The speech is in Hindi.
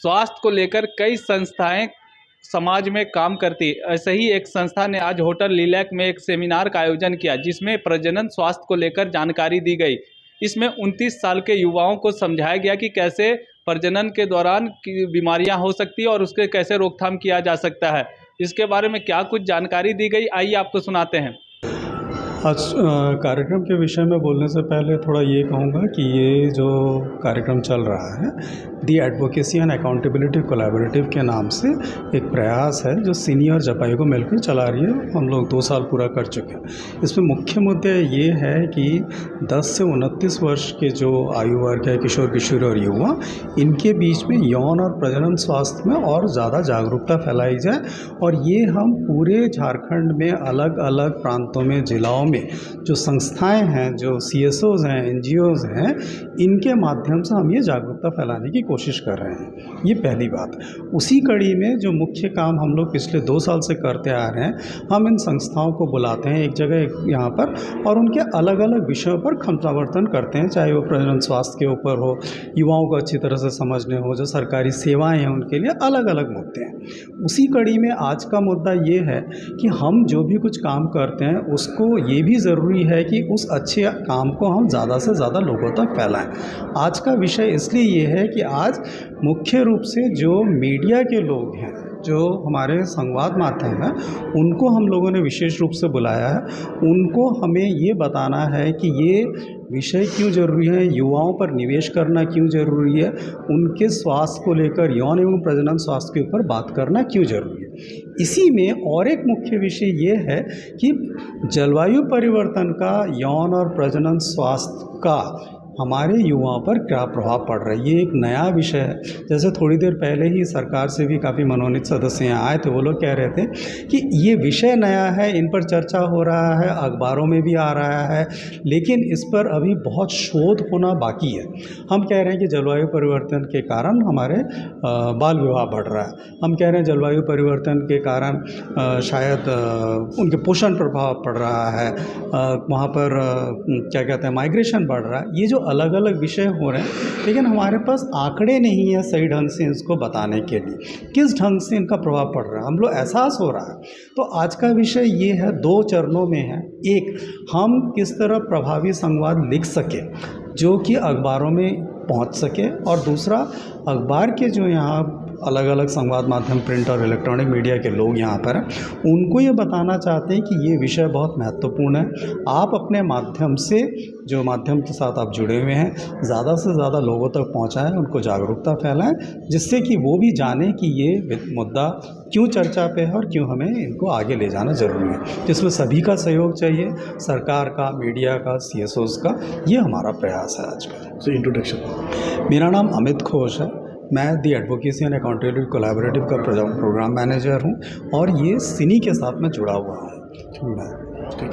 स्वास्थ्य को लेकर कई संस्थाएं समाज में काम करती। ऐसे ही एक संस्था ने आज होटल लीलैक में एक सेमिनार का आयोजन किया, जिसमें प्रजनन स्वास्थ्य को लेकर जानकारी दी गई। इसमें 29 साल के युवाओं को समझाया गया कि कैसे प्रजनन के दौरान की बीमारियां हो सकती है और उसके कैसे रोकथाम किया जा सकता है। इसके बारे में क्या कुछ जानकारी दी गई, आइए आपको सुनाते हैं। आज कार्यक्रम के विषय में बोलने से पहले थोड़ा ये कहूँगा कि ये जो कार्यक्रम चल रहा है दी एडवोकेसी एंड अकाउंटेबिलिटी कोलैबोरेटिव के नाम से एक प्रयास है जो सिनी और जपाई को मिलकर चला रही है। हम लोग 2 साल पूरा कर चुके हैं। इसमें मुख्य मुद्दे ये है कि 10 से 29 वर्ष के जो आयु वर्ग है, किशोर किशोरी और युवा, इनके बीच में यौन और प्रजनन स्वास्थ्य में और ज़्यादा जागरूकता फैलाई जाए। और ये हम पूरे झारखंड में अलग अलग प्रांतों में, जिलाओं में जो संस्थाएं हैं, जो CSOs हैं, NGOs हैं, इनके माध्यम से हम ये जागरूकता फैलाने की कोशिश कर रहे हैं। ये पहली बात। उसी कड़ी में जो मुख्य काम हम लोग पिछले 2 साल से करते आ रहे हैं, हम इन संस्थाओं को बुलाते हैं एक जगह यहाँ पर और उनके अलग अलग विषयों पर क्षमतावर्धन करते हैं, चाहे वो प्रजनन स्वास्थ्य के ऊपर हो, युवाओं को अच्छी तरह से समझने हो, जो सरकारी सेवाएँ हैं उनके लिए अलग अलग मुद्दे हैं। उसी कड़ी में आज का मुद्दा ये है कि हम जो भी कुछ काम करते हैं उसको ये भी ज़रूरी है कि उस अच्छे काम को हम ज़्यादा से ज़्यादा लोगों तक फैलाएं। आज का विषय इसलिए ये है कि आज मुख्य रूप से जो मीडिया के लोग हैं, जो हमारे संवाद माध्यम हैं, उनको हम लोगों ने विशेष रूप से बुलाया है। उनको हमें ये बताना है कि ये विषय क्यों ज़रूरी है, युवाओं पर निवेश करना क्यों ज़रूरी है, उनके स्वास्थ्य को लेकर, यौन एवं प्रजनन स्वास्थ्य के ऊपर बात करना क्यों ज़रूरी है। इसी में और एक मुख्य विषय ये है कि जलवायु परिवर्तन का यौन और प्रजनन स्वास्थ्य का हमारे युवाओं पर क्या प्रभाव पड़ रहा है। ये एक नया विषय है। जैसे थोड़ी देर पहले ही सरकार से भी काफ़ी मनोनीत सदस्य यहाँ आए थे, वो लोग कह रहे थे कि ये विषय नया है, इन पर चर्चा हो रहा है, अखबारों में भी आ रहा है, लेकिन इस पर अभी बहुत शोध होना बाकी है। हम कह रहे हैं कि जलवायु परिवर्तन के कारण हमारे बाल विवाह बढ़ रहा है। हम कह रहे हैं जलवायु परिवर्तन के कारण शायद उनके पोषण प्रभाव पड़ रहा है, वहाँ पर क्या कहते हैं, माइग्रेशन बढ़ रहा है। ये जो अलग अलग विषय हो रहे हैं, लेकिन हमारे पास आंकड़े नहीं है सही ढंग से इसको बताने के लिए, किस ढंग से इनका प्रभाव पड़ रहा है, हम लोग एहसास हो रहा है। तो आज का विषय ये है, 2 चरणों में है। एक, हम किस तरह प्रभावी संवाद लिख सके जो कि अखबारों में पहुंच सके, और दूसरा, अखबार के जो यहाँ अलग अलग संवाद माध्यम, प्रिंट और इलेक्ट्रॉनिक मीडिया के लोग यहाँ पर हैं, उनको ये बताना चाहते हैं कि ये विषय बहुत महत्वपूर्ण है। आप अपने माध्यम से, जो माध्यम के साथ आप जुड़े हुए हैं, ज़्यादा से ज़्यादा लोगों तक पहुँचाएं, उनको जागरूकता फैलाएं, जिससे कि वो भी जानें कि ये मुद्दा क्यों चर्चा पे है और क्यों हमें इनको आगे ले जाना ज़रूरी है। जिसमें सभी का सहयोग चाहिए, सरकार का, मीडिया का, CSOs का। ये हमारा प्रयास है आज का। So introduction. मेरा नाम अमित घोष है। मैं दी एडवोकेसी एंड अकाउंटेबिलिटी कोलैबोरेटिव का प्रोग्राम मैनेजर हूँ और ये सिनी के साथ में जुड़ा हुआ हूँ।